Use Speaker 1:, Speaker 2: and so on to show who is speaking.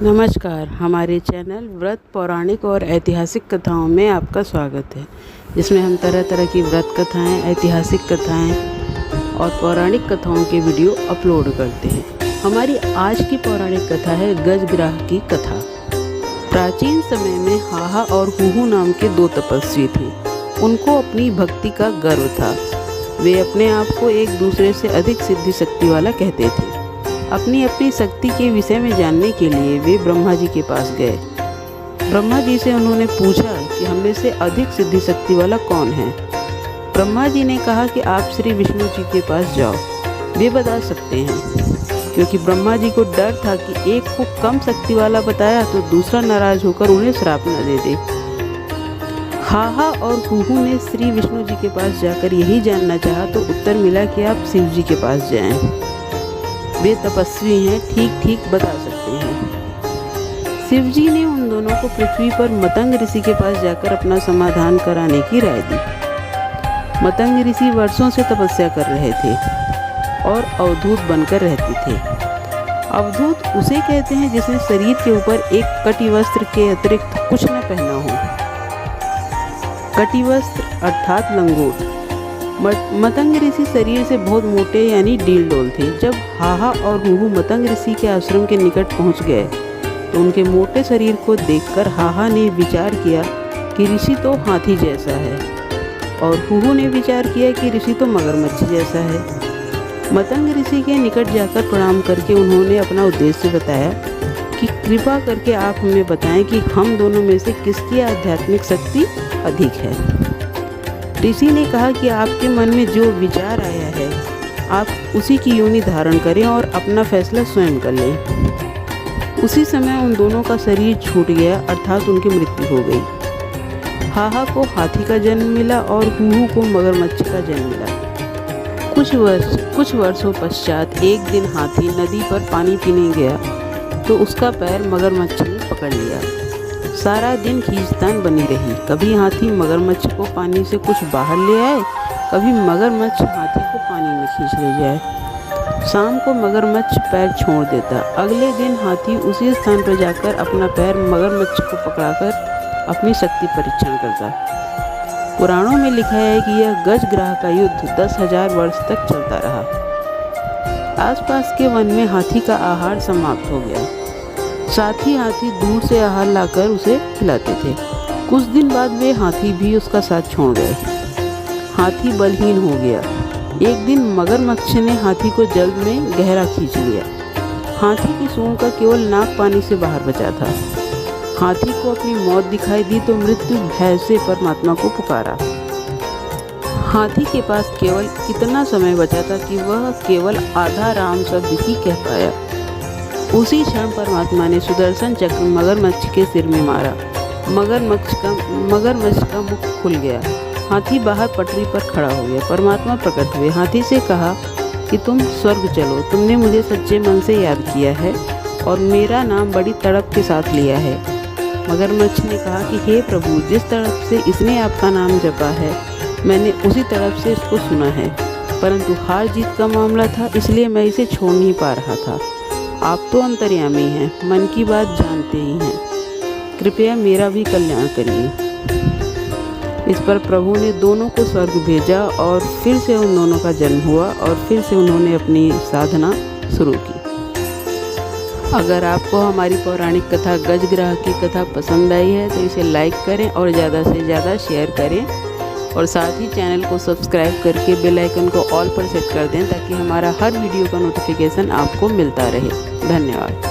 Speaker 1: नमस्कार, हमारे चैनल व्रत पौराणिक और ऐतिहासिक कथाओं में आपका स्वागत है, जिसमें हम तरह तरह की व्रत कथाएं, ऐतिहासिक कथाएं और पौराणिक कथाओं के वीडियो अपलोड करते हैं। हमारी आज की पौराणिक कथा है गजग्राह की कथा। प्राचीन समय में हाहा और हूहू नाम के दो तपस्वी थे। उनको अपनी भक्ति का गर्व था। वे अपने आप को एक दूसरे से अधिक सिद्धि शक्ति वाला कहते थे। अपनी अपनी शक्ति के विषय में जानने के लिए वे ब्रह्मा जी के पास गए। ब्रह्मा जी से उन्होंने पूछा कि हम में से अधिक सिद्धि शक्ति वाला कौन है। ब्रह्मा जी ने कहा कि आप श्री विष्णु जी के पास जाओ, वे बता सकते हैं, क्योंकि ब्रह्मा जी को डर था कि एक को कम शक्ति वाला बताया तो दूसरा नाराज होकर उन्हें श्राप न दे दे। हाहा और हूहू ने श्री विष्णु जी के पास जाकर यही जानना चाहा तो उत्तर मिला कि आप शिव जी के पास जाएं। वे तपस्वी हैं, ठीक बता सकते हैं। शिव जी ने उन दोनों को पृथ्वी पर मतंग ऋषि के पास जाकर अपना समाधान कराने की राय दी। मतंग ऋषि वर्षों से तपस्या कर रहे थे और अवधूत बनकर रहते थे। अवधूत उसे कहते हैं जिसने शरीर के ऊपर एक कटिवस्त्र के अतिरिक्त कुछ न पहना हो। कटिवस्त्र अर्थात लंगोट। मतंग ऋषि शरीर से बहुत मोटे यानी डील डोल थे। जब हाहा और हूहू मतंग ऋषि के आश्रम के निकट पहुंच गए तो उनके मोटे शरीर को देखकर हाहा ने विचार किया कि ऋषि तो हाथी जैसा है और हूहू ने विचार किया कि ऋषि तो मगरमच्छ जैसा है। मतंग ऋषि के निकट जाकर प्रणाम करके उन्होंने अपना उद्देश्य बताया कि कृपा करके आप हमें बताएं कि हम दोनों में से किसकी आध्यात्मिक शक्ति अधिक है। ऋषि ने कहा कि आपके मन में जो विचार आया है आप उसी की योनि धारण करें और अपना फैसला स्वयं कर लें। उसी समय उन दोनों का शरीर छूट गया, अर्थात उनकी मृत्यु हो गई। हाहा को हाथी का जन्म मिला और हूहू को मगरमच्छ का जन्म मिला। कुछ वर्षों पश्चात एक दिन हाथी नदी पर पानी पीने गया तो उसका पैर मगरमच्छ ने पकड़ लिया। सारा दिन खींचतान बनी रही। कभी हाथी मगरमच्छ को पानी से कुछ बाहर ले आए, कभी मगरमच्छ हाथी को पानी में खींच ले जाए। शाम को मगरमच्छ पैर छोड़ देता। अगले दिन हाथी उसी स्थान पर जाकर अपना पैर मगरमच्छ को पकड़ाकर अपनी शक्ति परीक्षण करता। पुराणों में लिखा है कि यह गजग्राह का युद्ध 10,000 वर्ष तक चलता रहा। आसपास के वन में हाथी का आहार समाप्त हो गया। साथ ही हाथी दूर से आहार लाकर उसे खिलाते थे। कुछ दिन बाद वे हाथी भी उसका साथ छोड़ गए। हाथी बलहीन हो गया। एक दिन मगरमच्छ ने हाथी को जल में गहरा खींच लिया। हाथी की सूंड का केवल नाक पानी से बाहर बचा था। हाथी को अपनी मौत दिखाई दी तो मृत्यु भय से परमात्मा को पुकारा। हाथी के पास केवल इतना समय बचा था कि वह केवल आधा राम शब्द ही कह पाया। उसी क्षण परमात्मा ने सुदर्शन चक्र मगरमच्छ के सिर में मारा। मगरमच्छ का मुख खुल गया। हाथी बाहर पटरी पर खड़ा हो गया। परमात्मा प्रकट हुए। हाथी से कहा कि तुम स्वर्ग चलो, तुमने मुझे सच्चे मन से याद किया है और मेरा नाम बड़ी तड़प के साथ लिया है। मगरमच्छ ने कहा कि हे प्रभु, जिस तड़प से इसने आपका नाम जपा है मैंने उसी तड़प से इसको सुना है, परंतु हार जीत का मामला था इसलिए मैं इसे छोड़ नहीं पा रहा था। आप तो अंतर्यामी हैं, मन की बात जानते ही हैं, कृपया मेरा भी कल्याण करिए। इस पर प्रभु ने दोनों को स्वर्ग भेजा और फिर से उन दोनों का जन्म हुआ और फिर से उन्होंने अपनी साधना शुरू की। अगर आपको हमारी पौराणिक कथा गजग्राह की कथा पसंद आई है तो इसे लाइक करें और ज़्यादा से ज़्यादा शेयर करें और साथ ही चैनल को सब्सक्राइब करके बेल आइकन को ऑल पर सेट कर दें ताकि हमारा हर वीडियो का नोटिफिकेशन आपको मिलता रहे। धन्यवाद।